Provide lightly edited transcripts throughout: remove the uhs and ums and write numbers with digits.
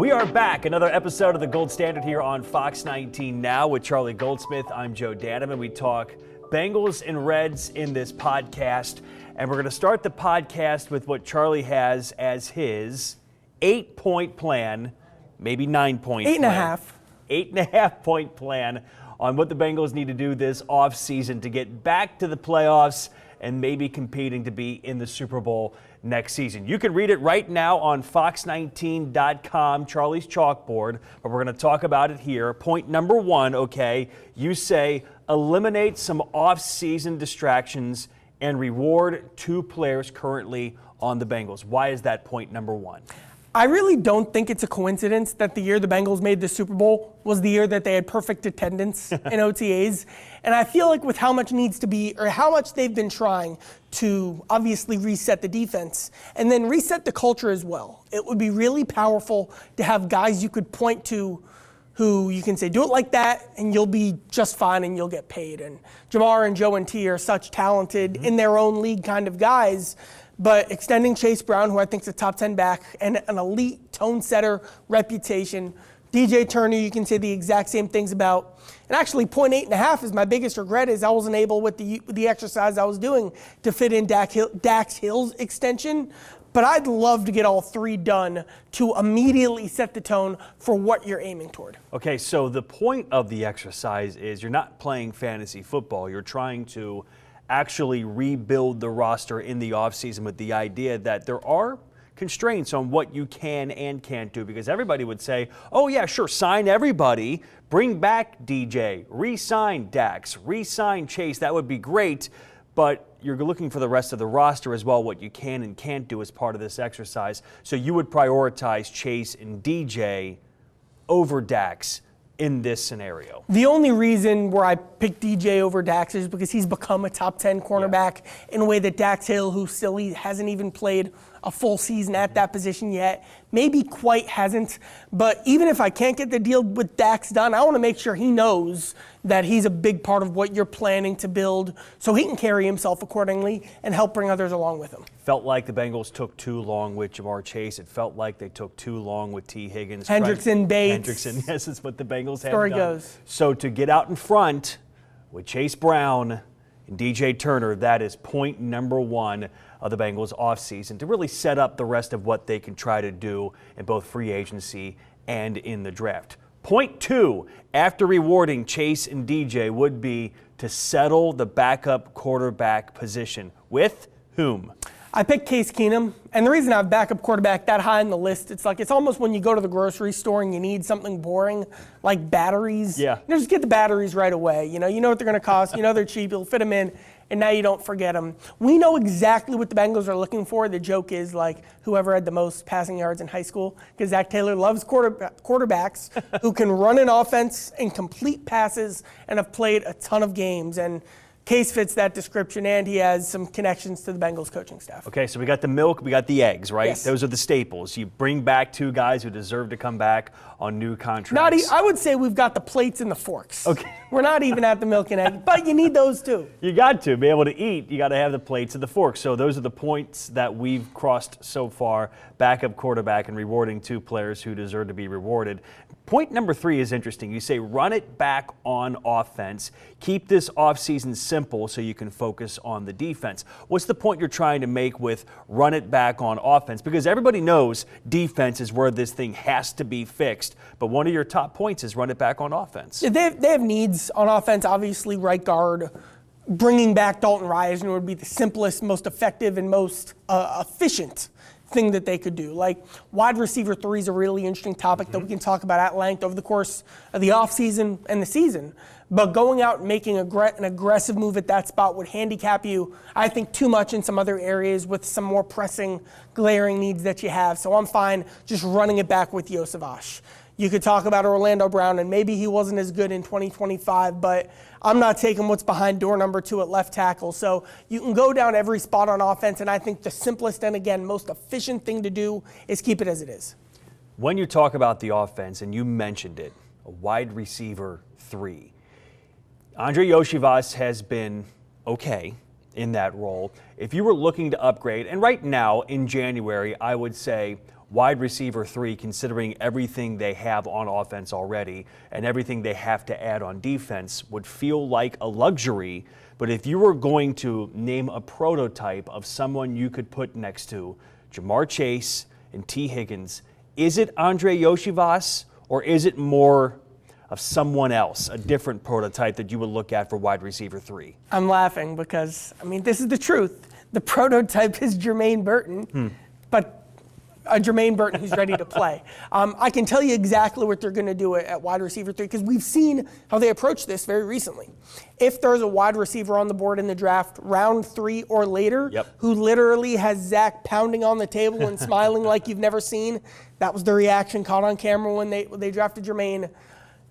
We are back, another episode of the Gold Standard here on Fox 19 Now with Charlie Goldsmith. I'm Joe Danneman. We talk Bengals and Reds in this podcast, and we're going to start the podcast with what Charlie has as his 8-point plan, maybe 9-point plan. 8.5-point plan on what the Bengals need to do this offseason to get back to the playoffs and maybe competing to be in the Super Bowl next season. You can read it right now on fox19.com, Charlie's chalkboard, but we're going to talk about it here. Point number one, okay, you say eliminate some off-season distractions and reward two players currently on the Bengals. Why is that point number one? I really don't think it's a coincidence that the year the Bengals made the Super Bowl was the year that they had perfect attendance in OTAs. And I feel like with how much needs to be, or how much they've been trying to obviously reset the defense and then reset the culture as well, it would be really powerful to have guys you could point to who you can say, do it like that, and you'll be just fine and you'll get paid. And Jamar and Joe and T are such talented in their own league kind of guys. But extending Chase Brown, who I think is a top 10 back, and an elite tone setter reputation. DJ Turner, you can say the exact same things about. And actually, point 8.5 is my biggest regret is I wasn't able with the exercise I was doing to fit in Dax Hill's extension. But I'd love to get all three done to immediately set the tone for what you're aiming toward. Okay, so the point of the exercise is you're not playing fantasy football. You're trying to actually rebuild the roster in the offseason with the idea that there are constraints on what you can and can't do, because everybody would say, oh yeah, sure, sign everybody, bring back DJ, re-sign Dax, re-sign Chase, that would be great, but you're looking for the rest of the roster as well, what you can and can't do as part of this exercise. So you would prioritize Chase and DJ over Dax in this scenario. The only reason where I picked DJ over Dax is because he's become a top 10 cornerback in a way that Dax Hill, who still hasn't even played a full season at that position yet, maybe quite hasn't. But even if I can't get the deal with Dax done, I want to make sure he knows that he's a big part of what you're planning to build so he can carry himself accordingly and help bring others along with him. Felt like the Bengals took too long with Jamar Chase. It felt like they took too long with T. Higgins. Hendrickson, Bates. Hendrickson, yes, it's what the Bengals have Story done. goes. So to get out in front with Chase Brown and DJ Turner, that is point number one of the Bengals offseason to really set up the rest of what they can try to do in both free agency and in the draft. Point two, after rewarding Chase and DJ, would be to settle the backup quarterback position. With whom? I picked Case Keenum, and the reason I have backup quarterback that high on the list, it's almost when you go to the grocery store and you need something boring, like batteries. Yeah. Just get the batteries right away. You know what they're going to cost. You know they're cheap. You'll fit them in, and now you don't forget them. We know exactly what the Bengals are looking for. The joke is whoever had the most passing yards in high school, because Zach Taylor loves quarterbacks who can run an offense and complete passes and have played a ton of games. And Case fits that description, and he has some connections to the Bengals coaching staff. Okay, so we got the milk, we got the eggs, right? Yes. Those are the staples. You bring back two guys who deserve to come back on new contracts. I would say we've got the plates and the forks. Okay. We're not even at the milk and egg, but you need those too. You got to be able to eat. You got to have the plates and the forks. So those are the points that we've crossed so far. Backup quarterback and rewarding two players who deserve to be rewarded. Point number three is interesting. You say run it back on offense. Keep this offseason simple so you can focus on the defense. What's the point you're trying to make with run it back on offense? Because everybody knows defense is where this thing has to be fixed. But one of your top points is run it back on offense. They have needs on offense, obviously right guard. Bringing back Dalton Risner would be the simplest, most effective, and most efficient thing that they could do. Wide receiver 3 is a really interesting topic that we can talk about at length over the course of the offseason and the season. But going out and making an aggressive move at that spot would handicap you, I think, too much in some other areas with some more pressing, glaring needs that you have. So I'm fine just running it back with Yosavash. You could talk about Orlando Brown, and maybe he wasn't as good in 2025, but I'm not taking what's behind door number 2 at left tackle. So you can go down every spot on offense, and I think the simplest and, again, most efficient thing to do is keep it as it is. When you talk about the offense, and you mentioned it, a wide receiver 3, Andre Yoshivas has been okay, in that role. If you were looking to upgrade, and right now in January, I would say wide receiver 3, considering everything they have on offense already and everything they have to add on defense, would feel like a luxury. But if you were going to name a prototype of someone you could put next to Jamar Chase and T. Higgins, is it Andre Yoshivas, or is it more of someone else, a different prototype that you would look at for wide receiver 3? I'm laughing because, this is the truth. The prototype is Jermaine Burton, but a Jermaine Burton who's ready to play. I can tell you exactly what they're going to do at wide receiver 3 because we've seen how they approach this very recently. If there's a wide receiver on the board in the draft, round 3 or later, who literally has Zach pounding on the table and smiling like you've never seen, that was the reaction caught on camera when they drafted Jermaine.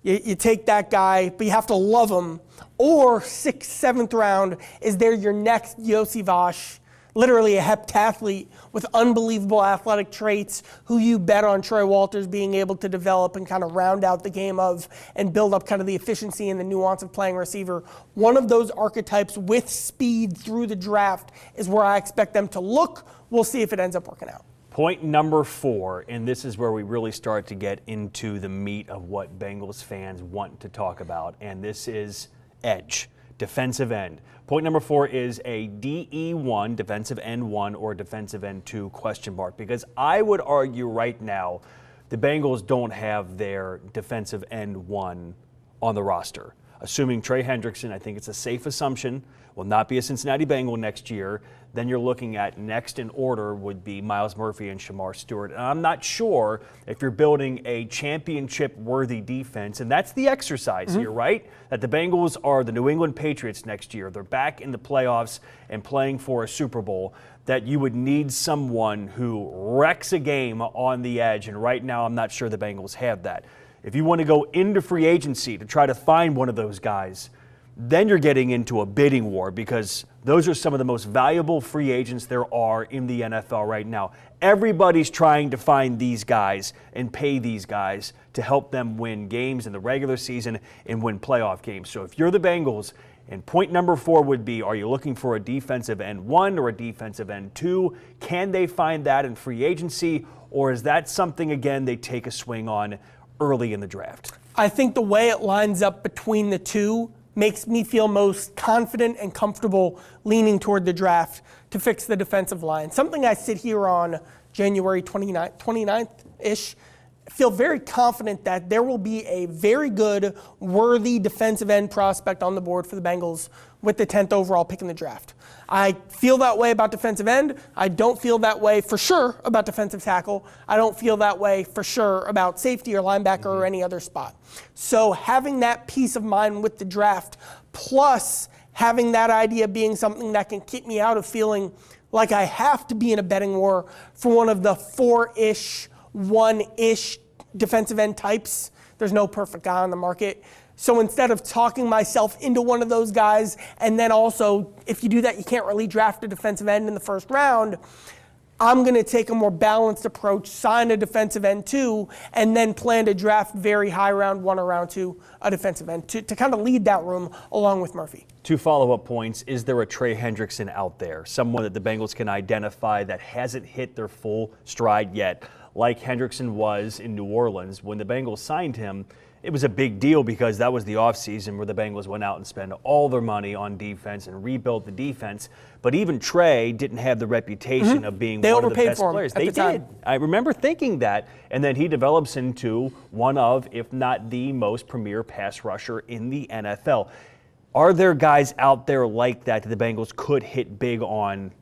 You take that guy, but you have to love him. Or 6th, 7th round, is there your next Yossi, literally a heptathlete with unbelievable athletic traits who you bet on Troy Walters being able to develop and kind of round out the game of and build up kind of the efficiency and the nuance of playing receiver. One of those archetypes with speed through the draft is where I expect them to look. We'll see if it ends up working out. Point number 4, and this is where we really start to get into the meat of what Bengals fans want to talk about, and this is edge, defensive end. Point number 4 is a DE1, defensive end 1, or defensive end 2 question mark, because I would argue right now the Bengals don't have their defensive end 1 on the roster. Assuming Trey Hendrickson, I think it's a safe assumption, will not be a Cincinnati Bengal next year. Then you're looking at next in order would be Myles Murphy and Shamar Stewart. And I'm not sure if you're building a championship-worthy defense, and that's the exercise here, right? That the Bengals are the New England Patriots next year. They're back in the playoffs and playing for a Super Bowl, that you would need someone who wrecks a game on the edge. And right now, I'm not sure the Bengals have that. If you want to go into free agency to try to find one of those guys, then you're getting into a bidding war, because those are some of the most valuable free agents there are in the NFL right now. Everybody's trying to find these guys and pay these guys to help them win games in the regular season and win playoff games. So if you're the Bengals, and point number 4 would be, are you looking for a defensive end 1 or a defensive end 2? Can they find that in free agency, or is that something, again, they take a swing on early in the draft? I think the way it lines up between the two makes me feel most confident and comfortable leaning toward the draft to fix the defensive line. Something I sit here on January 29th-ish, feel very confident that there will be a very good, worthy defensive end prospect on the board for the Bengals with the 10th overall pick in the draft. I feel that way about defensive end. I don't feel that way for sure about defensive tackle. I don't feel that way for sure about safety or linebacker or any other spot. So having that peace of mind with the draft, plus having that idea being something that can keep me out of feeling like I have to be in a betting war for one of the 4-ish, 1-ish defensive end types. There's no perfect guy on the market. So instead of talking myself into one of those guys, and then also, if you do that, you can't really draft a defensive end in the first round, I'm going to take a more balanced approach, sign a defensive end 2, and then plan to draft very high round 1 or round 2 a defensive end to kind of lead that room along with Murphy. 2 follow-up points. Is there a Trey Hendrickson out there, someone that the Bengals can identify that hasn't hit their full stride yet, like Hendrickson was in New Orleans? When the Bengals signed him, it was a big deal because that was the offseason where the Bengals went out and spent all their money on defense and rebuilt the defense. But even Trey didn't have the reputation of being one of the best players. They did. I remember thinking that. And then he develops into one of, if not the most premier pass rusher in the NFL. Are there guys out there like that the Bengals could hit big on?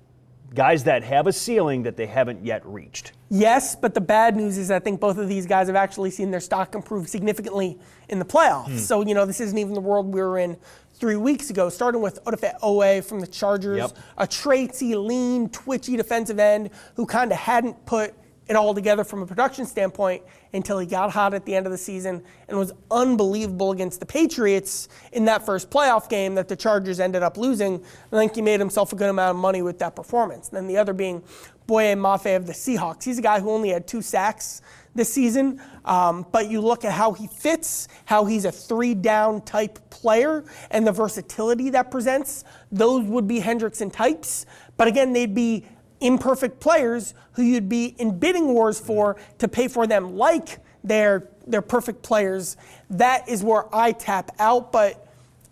Guys that have a ceiling that they haven't yet reached? Yes, but the bad news is I think both of these guys have actually seen their stock improve significantly in the playoffs. So, this isn't even the world we were in 3 weeks ago, starting with Odafe Owe from the Chargers, a traitsy, lean, twitchy defensive end who kind of hadn't put it all together from a production standpoint until he got hot at the end of the season and was unbelievable against the Patriots in that first playoff game that the Chargers ended up losing. I think he made himself a good amount of money with that performance. And then the other being Boye Mafe of the Seahawks. He's a guy who only had 2 sacks this season, but you look at how he fits, how he's a 3-down type player, and the versatility that presents, those would be Hendrickson types. But again, they'd be imperfect players who you'd be in bidding wars for to pay for them like they're perfect players. That is where I tap out, but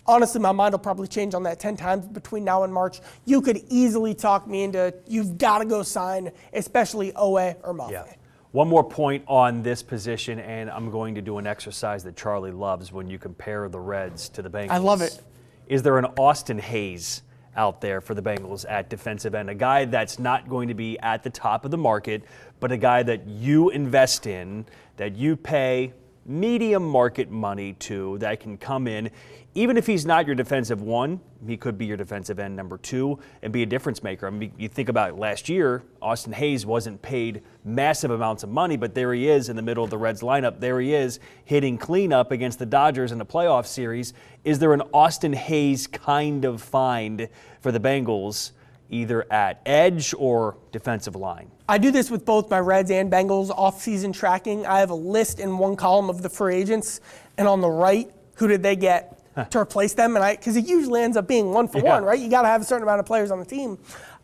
honestly, my mind will probably change on that 10 times between now and March. You could easily talk me into, you've got to go sign, especially Owe or Mafe. Yeah. One more point on this position, and I'm going to do an exercise that Charlie loves when you compare the Reds to the Bengals. I love it. Is there an Austin Hayes out there for the Bengals at defensive end? A guy that's not going to be at the top of the market, but a guy that you invest in, that you pay medium market money to, that can come in. Even if he's not your defensive one, he could be your defensive end number 2 and be a difference maker. I mean, you think about it, last year, Austin Hayes wasn't paid massive amounts of money, but there he is in the middle of the Reds lineup. There he is hitting cleanup against the Dodgers in a playoff series. Is there an Austin Hayes kind of find for the Bengals, either at edge or defensive line? I do this with both my Reds and Bengals offseason tracking. I have a list in one column of the free agents, and on the right, who did they get to replace them? And because it usually ends up being 1 for 1, right? You got to have a certain amount of players on the team.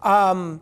Clavon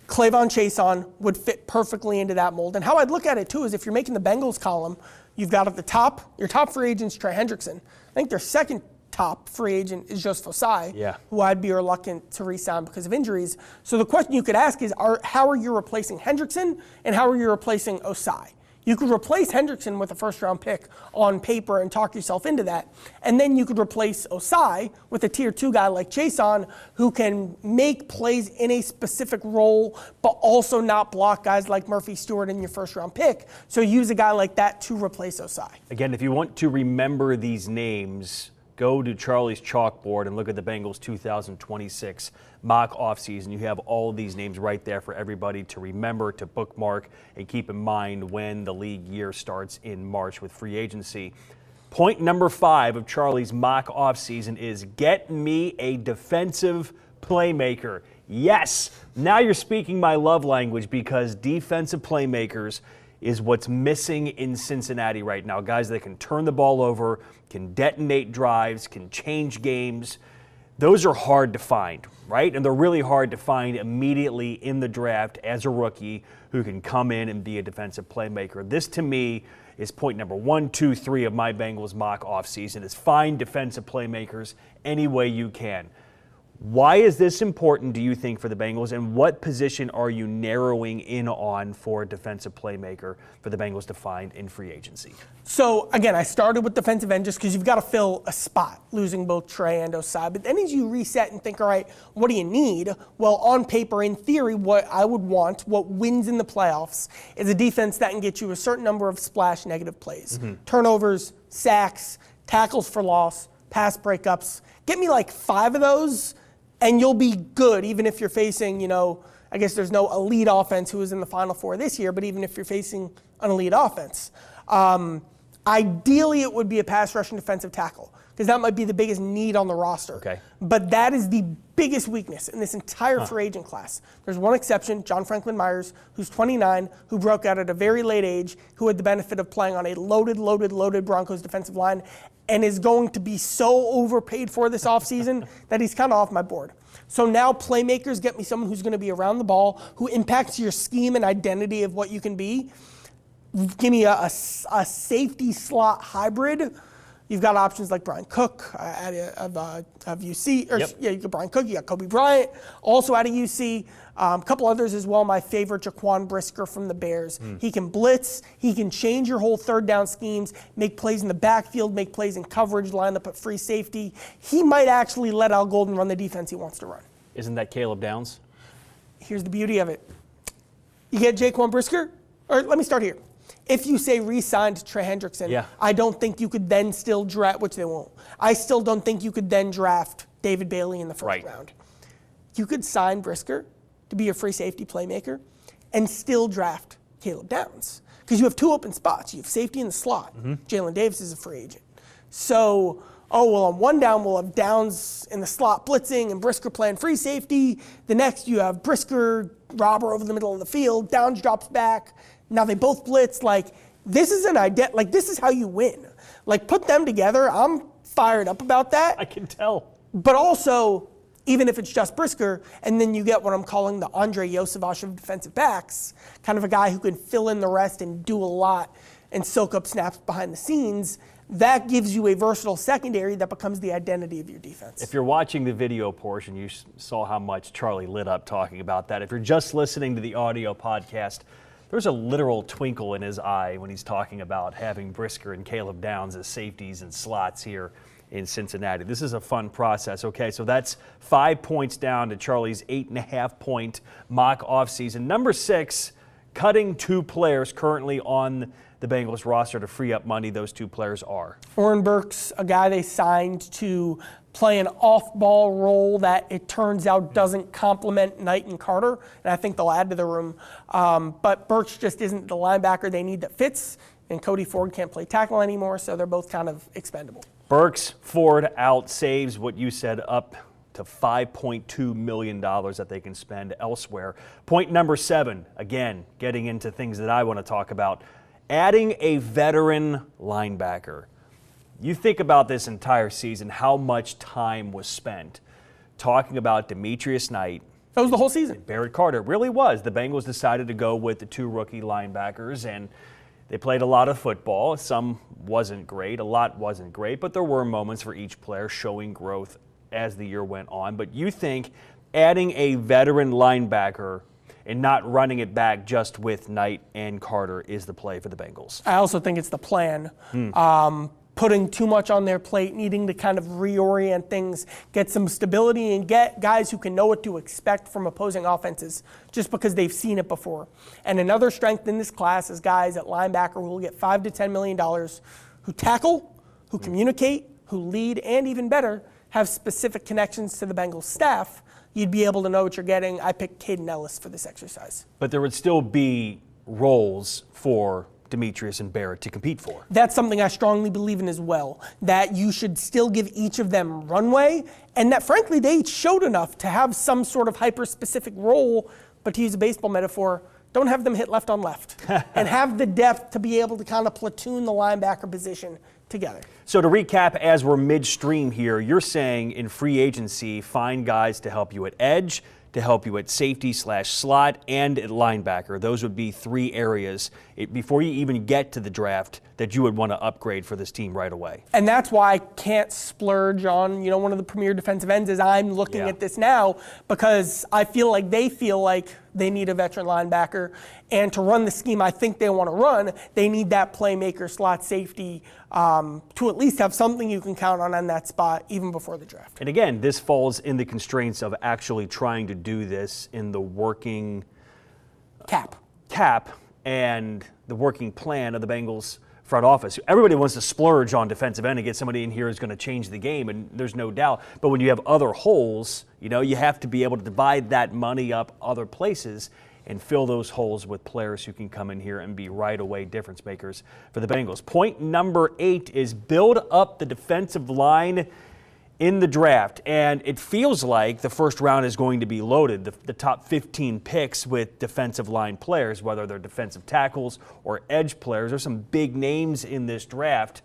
Chason would fit perfectly into that mold. And how I'd look at it too is if you're making the Bengals column, you've got at the top, your top free agent's Trey Hendrickson. I think their second top free agent is just Fosai, who I'd be reluctant to re-sign because of injuries. So the question you could ask is, how are you replacing Hendrickson and how are you replacing Osai? You could replace Hendrickson with a first-round pick on paper and talk yourself into that. And then you could replace Osai with a tier 2 guy like Chason who can make plays in a specific role but also not block guys like Murphy Stewart in your first-round pick. So use a guy like that to replace Osai. Again, if you want to remember these names, go to Charlie's chalkboard and look at the Bengals 2026 mock offseason. You have all of these names right there for everybody to remember, to bookmark, and keep in mind when the league year starts in March with free agency. Point number 5 of Charlie's mock offseason is get me a defensive playmaker. Yes, now you're speaking my love language because defensive playmakers is what's missing in Cincinnati right now. Guys that can turn the ball over, can detonate drives, can change games. Those are hard to find, right? And they're really hard to find immediately in the draft as a rookie who can come in and be a defensive playmaker. This, to me, is point number 1, 2, 3 of my Bengals mock offseason is find defensive playmakers any way you can. Why is this important, do you think, for the Bengals, and what position are you narrowing in on for a defensive playmaker for the Bengals to find in free agency? So, again, I started with defensive end just because you've got to fill a spot, losing both Trey and Osai. But then as you reset and think, all right, what do you need? Well, on paper, in theory, what I would want, what wins in the playoffs, is a defense that can get you a certain number of splash negative plays. Turnovers, sacks, tackles for loss, pass breakups. Get me like 5 of those, and you'll be good, even if you're facing, I guess there's no elite offense who was in the Final Four this year, but even if you're facing an elite offense. Ideally, it would be a pass rushing defensive tackle, because that might be the biggest need on the roster. Okay. But that is the biggest weakness in this entire free agent class. There's one exception, John Franklin Myers, who's 29, who broke out at a very late age, who had the benefit of playing on a loaded Broncos defensive line, and is going to be so overpaid for this offseason that he's kind of off my board. So now playmakers, get me someone who's going to be around the ball, who impacts your scheme and identity of what you can be. Give me a safety slot hybrid. You've got options like Brian Cook of UC. You got Brian Cook, you got Kobe Bryant, also out of UC. A couple others as well. My favorite, Jaquan Brisker from the Bears. He can blitz. He can change your whole third down schemes, make plays in the backfield, make plays in coverage, line up at free safety. He might actually let Al Golden run the defense he wants to run. Isn't that Caleb Downs? Here's the beauty of it. You get Jaquan Brisker, or let me start here. If you say re-signed Trey Hendrickson, I don't think you could then still draft, which they won't. I still don't think you could then draft David Bailey in the first round. You could sign Brisker to be your free safety playmaker and still draft Caleb Downs, because you have 2 open spots. You have safety in the slot. Jalen Davis is a free agent. So oh, well, on one down, we'll have Downs in the slot blitzing and Brisker playing free safety. The next, you have Brisker, Robber over the middle of the field. Downs drops back. Now they both blitz. Like, this is this is how you win. Like, put them together. I'm fired up about that. I can tell. But also, even if it's just Brisker, and then you get what I'm calling the Andre Yosevich of defensive backs, kind of a guy who can fill in the rest and do a lot and soak up snaps behind the scenes, that gives you a versatile secondary that becomes the identity of your defense. If you're watching the video portion, you saw how much Charlie lit up talking about that. If you're just listening to the audio podcast, there's a literal twinkle in his eye when he's talking about having Brisker and Caleb Downs as safeties and slots here in Cincinnati. This is a fun process. Okay, so that's 5 points down to Charlie's 8.5-point mock offseason. Number 6, cutting 2 players currently on the Bengals roster to free up money. Those 2 players are Oren Burks, a guy they signed to play an off-ball role that it turns out doesn't complement Knight and Carter, and I think they'll add to the room. But Burks just isn't the linebacker they need that fits, and Cody Ford can't play tackle anymore, so they're both kind of expendable. Burks, Ford out saves what you said up to $5.2 million that they can spend elsewhere. Point number 7, again, getting into things that I want to talk about, adding a veteran linebacker. You think about this entire season, how much time was spent talking about Demetrius Knight. That was the whole season. Barrett Carter. It really was. The Bengals decided to go with the 2 rookie linebackers, and they played a lot of football. Some wasn't great, a lot wasn't great, but there were moments for each player showing growth as the year went on. But you think adding a veteran linebacker and not running it back just with Knight and Carter is the play for the Bengals? I also think it's the plan. Putting too much on their plate, needing to kind of reorient things, get some stability, and get guys who can know what to expect from opposing offenses just because they've seen it before. And another strength in this class is guys at linebacker who will get $5 to $10 million, who tackle, who communicate, who lead, and even better, have specific connections to the Bengals staff. You'd be able to know what you're getting. I picked Caden Ellis for this exercise. But there would still be roles for Demetrius and Barrett to compete for. That's something I strongly believe in as well, that you should still give each of them runway, and that frankly they each showed enough to have some sort of hyper-specific role, but to use a baseball metaphor, don't have them hit left on left, and have the depth to be able to kind of platoon the linebacker position together. So to recap, as we're midstream here, you're saying in free agency, find guys to help you at edge, to help you at safety/slot, and at linebacker. Those would be 3 areas before you even get to the draft that you would want to upgrade for this team right away. And that's why I can't splurge on, one of the premier defensive ends as I'm looking at this now, because I feel like they need a veteran linebacker. And to run the scheme I think they want to run, they need that playmaker slot safety to at least have something you can count on that spot even before the draft. And again, this falls in the constraints of actually trying to do this in the working cap and the working plan of the Bengals front office. Everybody wants to splurge on defensive end and get somebody in here who's going to change the game, and there's no doubt. But when you have other holes, you have to be able to divide that money up other places and fill those holes with players who can come in here and be right away difference makers for the Bengals. Point number 8 is build up the defensive line in the draft, and it feels like the first round is going to be loaded. The top 15 picks with defensive line players, whether they're defensive tackles or edge players. There's some big names in this draft.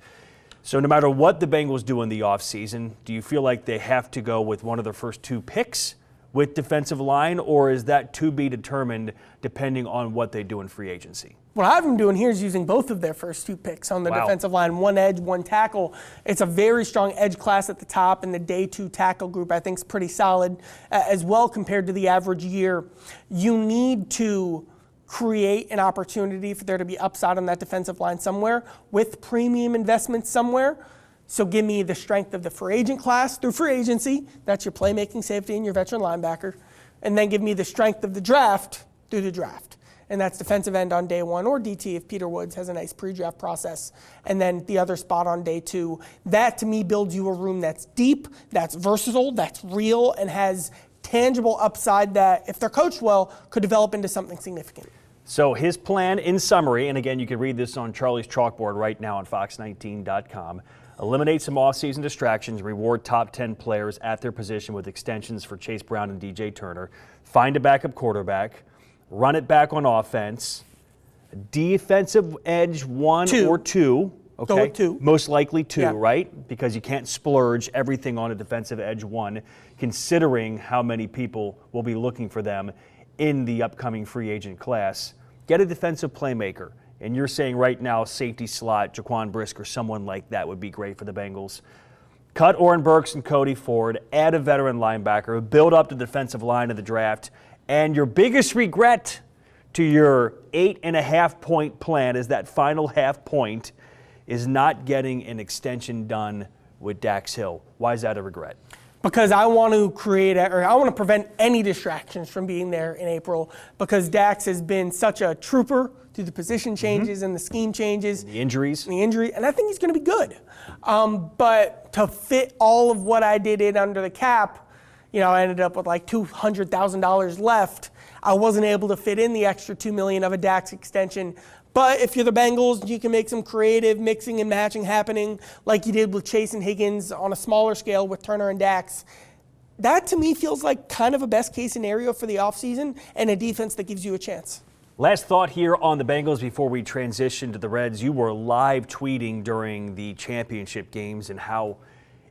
So no matter what the Bengals do in the offseason, do you feel like they have to go with one of their first 2 picks with defensive line, or is that to be determined depending on what they do in free agency? What I have them doing here is using both of their first 2 picks on the defensive line, 1 edge, 1 tackle. It's a very strong edge class at the top, and the day 2 tackle group I think is pretty solid as well compared to the average year. You need to create an opportunity for there to be upside on that defensive line somewhere with premium investments somewhere. So give me the strength of the free agent class through free agency. That's your playmaking safety and your veteran linebacker. And then give me the strength of the draft through the draft. And that's defensive end on day 1 or DT if Peter Woods has a nice pre-draft process. And then the other spot on day 2. That to me builds you a room that's deep, that's versatile, that's real, and has tangible upside that, if they're coached well, could develop into something significant. So his plan in summary, and again, you can read this on Charlie's chalkboard right now on fox19.com. Eliminate some offseason distractions, reward top 10 players at their position with extensions for Chase Brown and DJ Turner. Find a backup quarterback. Run it back on offense. Defensive edge one or two. Okay. Go with two. Most likely two, Yeah. right? Because you can't splurge everything on a defensive edge one, considering how many people will be looking for them in the upcoming free agent class. Get a defensive playmaker. And you're saying right now, safety slot, Jaquan Brisker, someone like that would be great for the Bengals. Cut Oren Burks and Cody Ford, add a veteran linebacker, build up the defensive line of the draft, and your biggest regret to your 8.5-point plan is that final half point is not getting an extension done with Dax Hill. Why is that a regret? Because I want to I want to prevent any distractions from being there in April, because Dax has been such a trooper through the position changes and the scheme changes. The injuries. And I think he's going to be good. But to fit all of what I did in under the cap, I ended up with like $200,000 left. I wasn't able to fit in the extra $2 million of a Dax extension. But if you're the Bengals, you can make some creative mixing and matching happening like you did with Chase and Higgins on a smaller scale with Turner and Dax. That, to me, feels like kind of a best-case scenario for the offseason and a defense that gives you a chance. Last thought here on the Bengals before we transition to the Reds. You were live tweeting during the championship games and how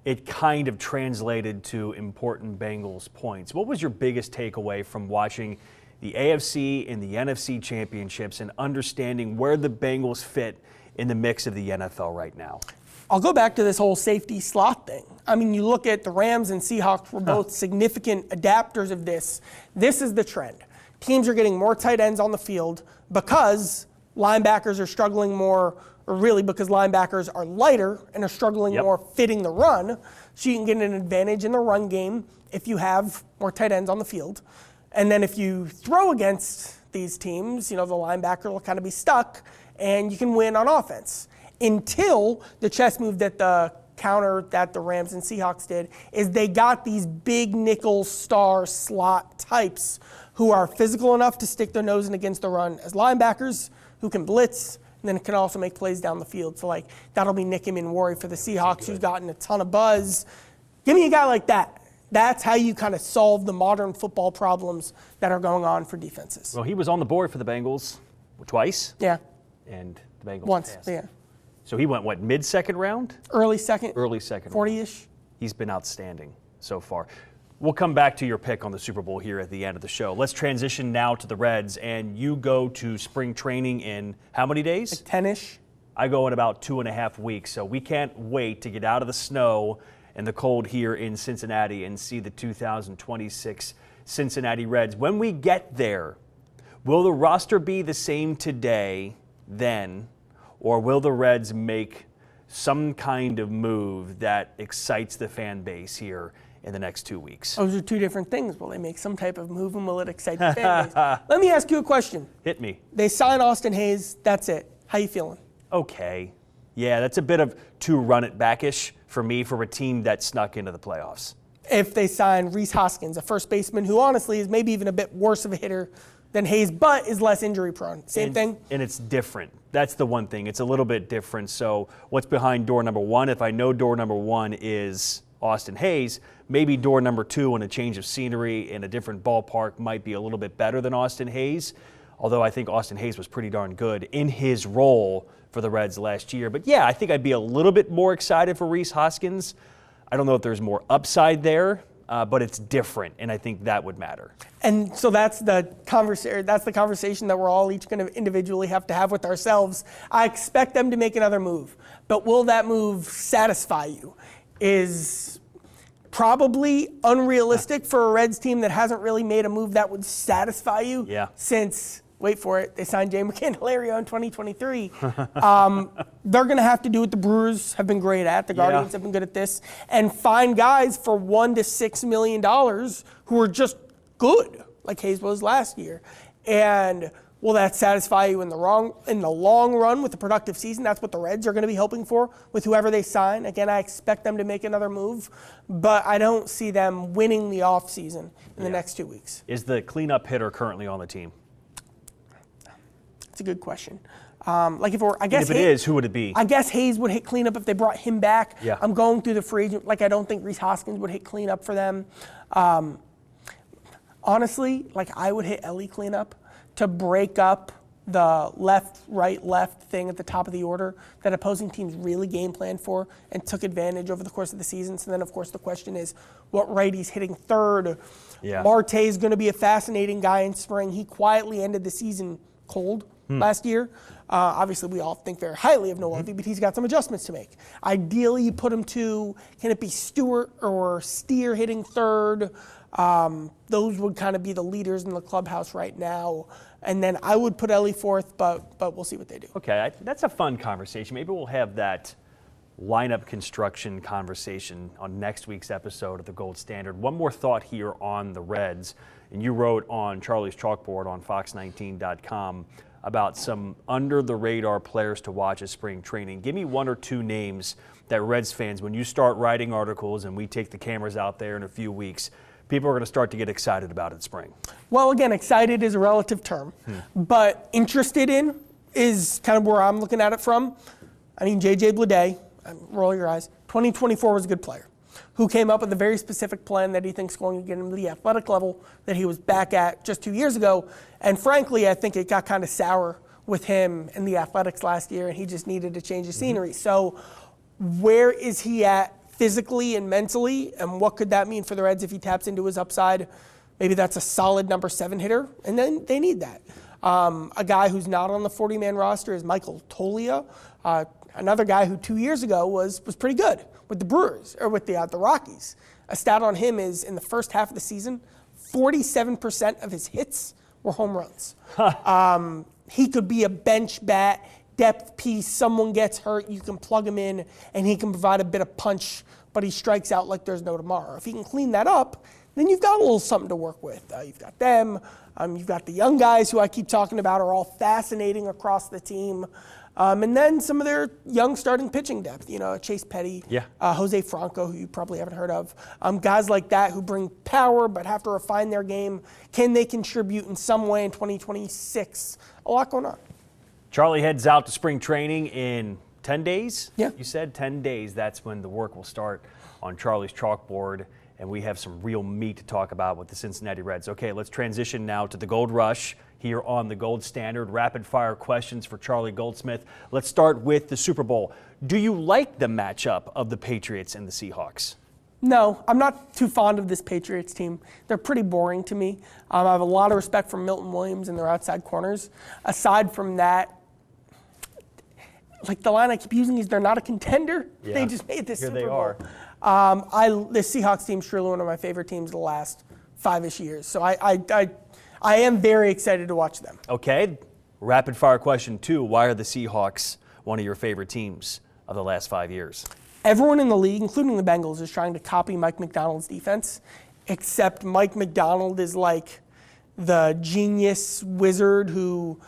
it kind of translated to important Bengals points. What was your biggest takeaway from watching the AFC and the NFC championships and understanding where the Bengals fit in the mix of the NFL right now? I'll go back to this whole safety slot thing. I mean, you look at the Rams and Seahawks were both significant adapters of this. This is the trend. Teams are getting more tight ends on the field because linebackers are struggling more, or really because linebackers are lighter and are struggling more fitting the run. So you can get an advantage in the run game if you have more tight ends on the field. And then if you throw against these teams, the linebacker will kind of be stuck and you can win on offense. Until the chess move that the counter that the Rams and Seahawks did is they got these big nickel star slot types who are physical enough to stick their nose in against the run as linebackers, who can blitz, and then can also make plays down the field. So that'll be Nick Worry for the Seahawks, who's gotten a ton of buzz. Give me a guy like that. That's how you kind of solve the modern football problems that are going on for defenses. Well, he was on the board for the Bengals twice. Yeah. And the Bengals once, passed. yeah. So he went, mid-second round? Early second. 40-ish. He's been outstanding so far. We'll come back to your pick on the Super Bowl here at the end of the show. Let's transition now to the Reds, and you go to spring training in how many days? 10-ish. I go in about 2.5 weeks, so we can't wait to get out of the snow and the cold here in Cincinnati and see the 2026 Cincinnati Reds. When we get there, will the roster be the same today, then, or will the Reds make some kind of move that excites the fan base here in the next 2 weeks? Those are two different things. Will they make some type of move and will it excite the fan base? Let me ask you a question. Hit me. They sign Austin Hayes. That's it. How you feeling? Okay. Yeah, that's a bit of too run-it-back-ish for me for a team that snuck into the playoffs. If they sign Reese Hoskins, a first baseman who honestly is maybe even a bit worse of a hitter than Hayes, but is less injury-prone. Same thing? And it's different. That's the one thing. It's a little bit different. So what's behind door number one? If I know door number one is Austin Hayes, maybe door number two and a change of scenery in a different ballpark might be a little bit better than Austin Hayes, although I think Austin Hayes was pretty darn good in his role for the Reds last year. But yeah, I think I'd be a little bit more excited for Reese Hoskins. I don't know if there's more upside there, but it's different, and I think that would matter. And so that's the conversation that we're all each going to individually have to have with ourselves. I expect them to make another move, but will that move satisfy you? Is probably unrealistic for a Reds team that hasn't really made a move that would satisfy you since, wait for it, they signed Jay McCandelario in 2023. They're going to have to do what the Brewers have been great at. The Guardians have been good at this, and find guys for $1 to $6 million who are just good, like Hayes was last year. And will that satisfy you in the long run with a productive season? That's what the Reds are going to be hoping for with whoever they sign. Again, I expect them to make another move, but I don't see them winning the offseason in the next 2 weeks. Is the cleanup hitter currently on the team? It's a good question. Like if it were, I guess if it is, who would it be? I guess Hayes would hit cleanup if they brought him back. Yeah. I'm going through the free agent. Like I don't think Reese Hoskins would hit cleanup for them. Honestly, like I would hit Ellie cleanup to break up the left, right, left thing at the top of the order that opposing teams really game planned for and took advantage over the course of the season. So then, of course, the question is what righty's hitting third? Yeah. Marte is going to be a fascinating guy in spring. He quietly ended the season cold last year. Obviously, we all think very highly of Noel Levy, but he's got some adjustments to make. Ideally, you put him to, can it be Stewart or Steer hitting third? Those would kind of be the leaders in the clubhouse right now. And then I would put Ellie fourth, but we'll see what they do. Okay, that's a fun conversation. Maybe we'll have that lineup construction conversation on next week's episode of the Gold Standard. One more thought here on the Reds, and you wrote on Charlie's chalkboard on fox19.com about some under-the-radar players to watch at spring training. Give me one or two names that Reds fans, when you start writing articles and we take the cameras out there in a few weeks, people are going to start to get excited about it in spring. Well, again, excited is a relative term, but interested in is kind of where I'm looking at it from. I mean, J.J. Bleday, roll your eyes, 2024 was a good player who came up with a very specific plan that he thinks is going to get him to the athletic level that he was back at just 2 years ago. And frankly, I think it got kind of sour with him in the athletics last year, and he just needed to change the scenery. So where is he at physically and mentally, and what could that mean for the Reds if he taps into his upside? Maybe that's a solid number 7 hitter, and then they need that. A guy who's not on the 40-man roster is Michael Tolia, another guy who 2 years ago was pretty good with the Brewers, or with the Rockies. A stat on him is in the first half of the season, 47% of his hits were home runs. He could be a bench bat, depth piece. Someone gets hurt, you can plug him in, and he can provide a bit of punch, but he strikes out like there's no tomorrow. If he can clean that up, then you've got a little something to work with. You've got them. You've got the young guys who I keep talking about are all fascinating across the team. And then some of their young starting pitching depth, Chase Petty, Jose Franco, who you probably haven't heard of. Guys like that who bring power but have to refine their game. Can they contribute in some way in 2026? A lot going on. Charlie heads out to spring training in 10 days? Yeah. You said 10 days. That's when the work will start on Charlie's chalkboard, and we have some real meat to talk about with the Cincinnati Reds. Okay, let's transition now to the Gold Rush here on the Gold Standard. Rapid fire questions for Charlie Goldsmith. Let's start with the Super Bowl. Do you like the matchup of the Patriots and the Seahawks? No, I'm not too fond of this Patriots team. They're pretty boring to me. I have a lot of respect for Milton Williams and their outside corners. Aside from that, like the line I keep using is they're not a contender. Yeah. They just made this Super Bowl. Here they are. The Seahawks team's truly one of my favorite teams the last 5-ish years. So I am very excited to watch them. Okay. Rapid fire question 2. Why are the Seahawks one of your favorite teams of the last 5 years? Everyone in the league, including the Bengals, is trying to copy Mike Macdonald's defense, except Mike Macdonald is like the genius wizard who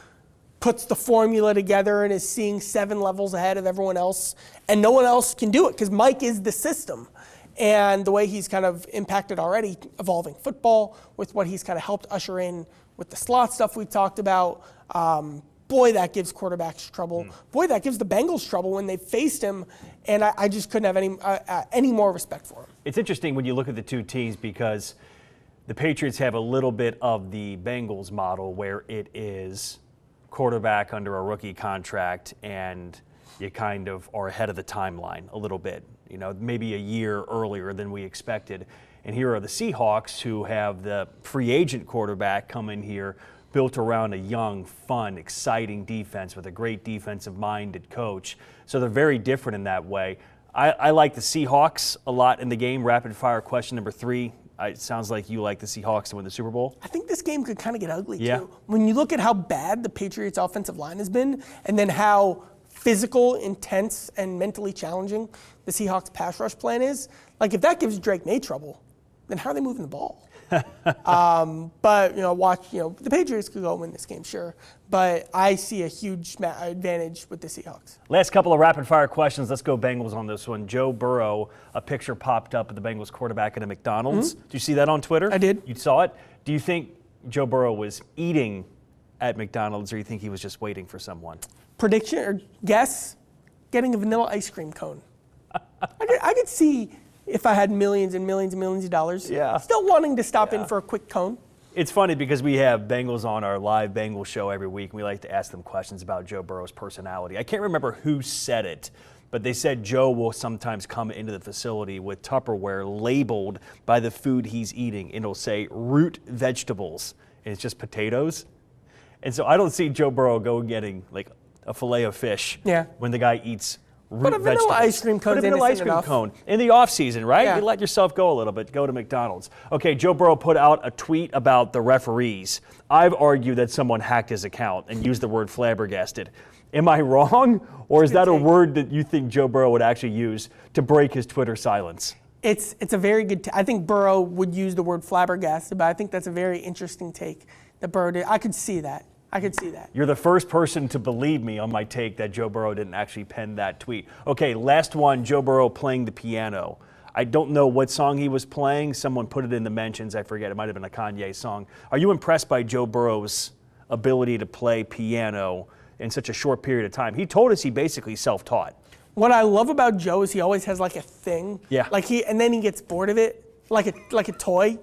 puts the formula together and is seeing 7 levels ahead of everyone else, and no one else can do it because Mike is the system. And the way he's kind of impacted already evolving football with what he's kind of helped usher in with the slot stuff we talked about, boy, that gives quarterbacks trouble. Boy, that gives the Bengals trouble when they faced him, and I just couldn't have any more respect for him. It's interesting when you look at the two teams because the Patriots have a little bit of the Bengals model where it is quarterback under a rookie contract and you kind of are ahead of the timeline a little bit, maybe a year earlier than we expected. And here are the Seahawks who have the free agent quarterback come in here built around a young, fun, exciting defense with a great defensive-minded coach. So they're very different in that way. I like the Seahawks a lot in the game. Rapid-fire question number 3. It sounds like you like the Seahawks to win the Super Bowl. I think this game could kind of get ugly, too. When you look at how bad the Patriots' offensive line has been and then how physical, intense, and mentally challenging the Seahawks' pass rush plan is, like if that gives Drake May trouble, then how are they moving the ball? But the Patriots could go win this game, sure. But I see a huge advantage with the Seahawks. Last couple of rapid-fire questions. Let's go Bengals on this one. Joe Burrow, a picture popped up of the Bengals quarterback at a McDonald's. Did you see that on Twitter? I did. You saw it? Do you think Joe Burrow was eating at McDonald's, or you think he was just waiting for someone? Prediction or guess? Getting a vanilla ice cream cone. I could see if I had millions and millions and millions of dollars. Yeah. Still wanting to stop in for a quick cone. It's funny because we have Bengals on our live Bengals show every week, and we like to ask them questions about Joe Burrow's personality. I can't remember who said it, but they said Joe will sometimes come into the facility with Tupperware labeled by the food he's eating, and it'll say root vegetables, and it's just potatoes. And so I don't see Joe Burrow getting like a fillet of fish when the guy eats root vegetables. But a vanilla ice cream cone is innocent ice cream enough. Cone in the offseason, right? Yeah. You let yourself go a little bit. Go to McDonald's. Okay, Joe Burrow put out a tweet about the referees. I've argued that someone hacked his account and used the word flabbergasted. Am I wrong, or is that a word that you think Joe Burrow would actually use to break his Twitter silence? It's a very good I think Burrow would use the word flabbergasted, but I think that's a very interesting take that Burrow did. I could see that. You're the first person to believe me on my take that Joe Burrow didn't actually pen that tweet. Okay, last one, Joe Burrow playing the piano. I don't know what song he was playing. Someone put it in the mentions. I forget. It might have been a Kanye song. Are you impressed by Joe Burrow's ability to play piano in such a short period of time? He told us he basically self-taught. What I love about Joe is he always has like a thing. Yeah. And then he gets bored of it, like a toy.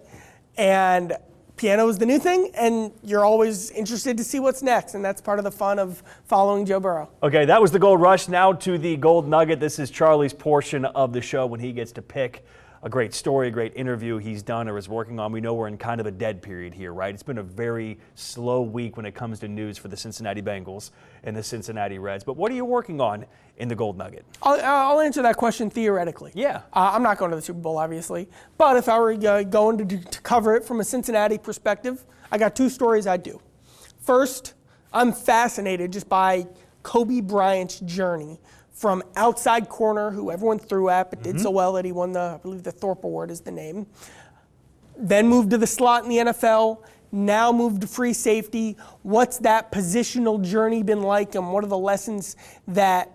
And piano is the new thing, and you're always interested to see what's next, and that's part of the fun of following Joe Burrow. Okay, that was the Gold Rush. Now to the Gold Nugget. This is Charlie's portion of the show when he gets to pick a great story, a great interview he's done or is working on. We know we're in kind of a dead period here, right? It's been a very slow week when it comes to news for the Cincinnati Bengals and the Cincinnati Reds. But what are you working on in the Gold Nugget? I'll answer that question theoretically. Yeah. I'm not going to the Super Bowl, obviously. But if I were going to cover it from a Cincinnati perspective, I got two stories I'd do. First, I'm fascinated just by Kobe Bryant's journey from outside corner, who everyone threw at, but did so well that he won I believe the Thorpe Award is the name. Then moved to the slot in the NFL, now moved to free safety. What's that positional journey been like, and what are the lessons that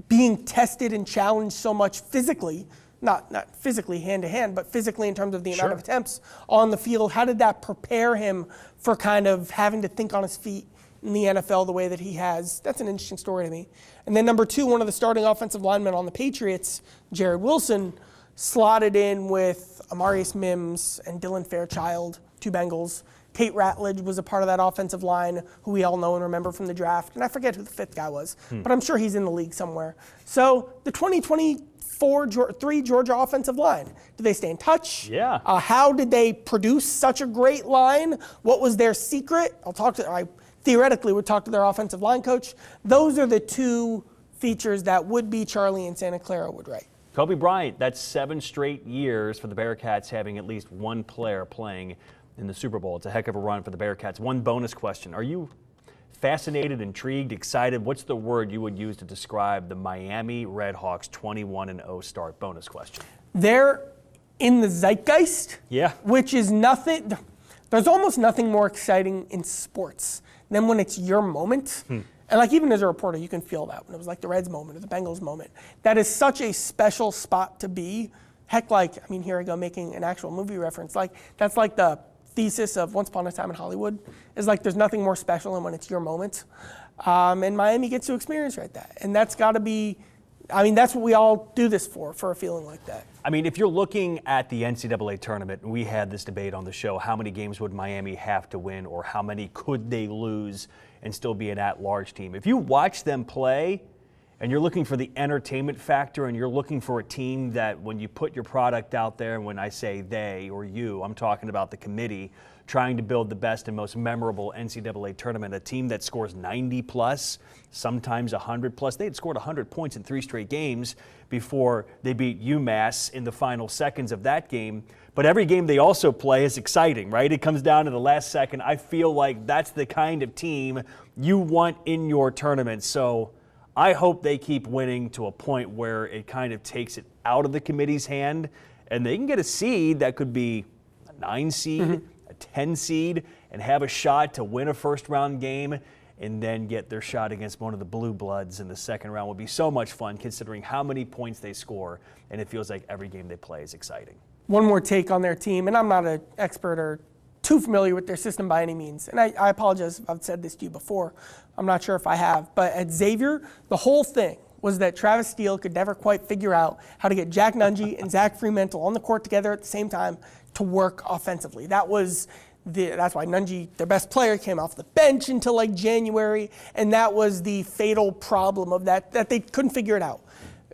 being tested and challenged so much physically, not physically hand-to-hand, but physically in terms of the amount of attempts on the field, how did that prepare him for kind of having to think on his feet in the NFL the way that he has? That's an interesting story to me. And then number two, one of the starting offensive linemen on the Patriots, Jared Wilson, slotted in with Amarius Mims and Dylan Fairchild, two Bengals. Tate Ratledge was a part of that offensive line, who we all know and remember from the draft. And I forget who the fifth guy was, but I'm sure he's in the league somewhere. So the 2024-3 Georgia offensive line, did they stay in touch? Yeah. How did they produce such a great line? What was their secret? I theoretically would talk to their offensive line coach. Those are the two features that would-be Charlie and Santa Clara would write. Kobe Bryant, that's 7 straight years for the Bearcats having at least one player playing in the Super Bowl. It's a heck of a run for the Bearcats. One bonus question. Are you fascinated, intrigued, excited? What's the word you would use to describe the Miami Redhawks 21-0 start? Bonus question. They're in the zeitgeist, which is nothing. There's almost nothing more exciting in sports than when it's your moment. And like even as a reporter, you can feel that when it was like the Reds moment or the Bengals moment. That is such a special spot to be. Heck, here I go making an actual movie reference. That's like the thesis of Once Upon a Time in Hollywood, is like there's nothing more special than when it's your moment. And Miami gets to experience that. And that's got to be, that's what we all do this for a feeling like that. If you're looking at the NCAA tournament, we had this debate on the show, how many games would Miami have to win, or how many could they lose and still be an at-large team? If you watch them play and you're looking for the entertainment factor and you're looking for a team that when you put your product out there, and when I say they or you, I'm talking about the committee, trying to build the best and most memorable NCAA tournament, a team that scores 90+, sometimes 100+. They had scored 100 points in 3 straight games before they beat UMass in the final seconds of that game. But every game they also play is exciting, right? It comes down to the last second. I feel like that's the kind of team you want in your tournament. So I hope they keep winning to a point where it kind of takes it out of the committee's hand and they can get a seed that could be a 9 seed, a 10 seed, and have a shot to win a first-round game and then get their shot against one of the Blue Bloods in the second round. Would be so much fun considering how many points they score, and it feels like every game they play is exciting. One more take on their team, and I'm not an expert or too familiar with their system by any means. And I apologize if I've said this to you before. I'm not sure if I have. But at Xavier, the whole thing was that Travis Steele could never quite figure out how to get Jack Nunge and Zach Fremantle on the court together at the same time to work offensively. That's why Nunge, their best player, came off the bench until like January, and that was the fatal problem of that they couldn't figure it out.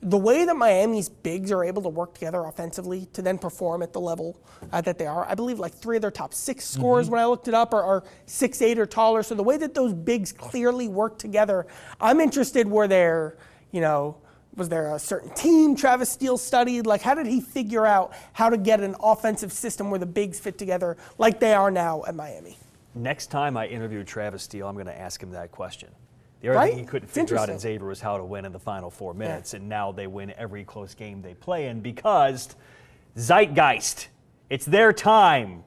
The way that Miami's bigs are able to work together offensively to then perform at the level that they are, I believe like 3 of their top 6 scorers when I looked it up are 6'8" or taller. So the way that those bigs clearly work together, I'm interested was there a certain team Travis Steele studied? Like, how did he figure out how to get an offensive system where the bigs fit together like they are now at Miami? Next time I interview Travis Steele, I'm going to ask him that question. The other thing he couldn't figure out at Xavier was how to win in the final 4 minutes, and now they win every close game they play in because zeitgeist. It's their time.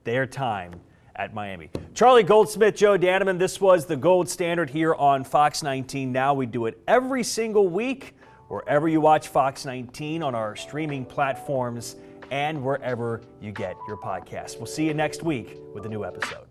Their time at Miami. Charlie Goldsmith, Joe Danneman, this was the gold standard here on Fox 19 Now. We do it every single week, wherever you watch Fox 19 on our streaming platforms and wherever you get your podcasts. We'll see you next week with a new episode.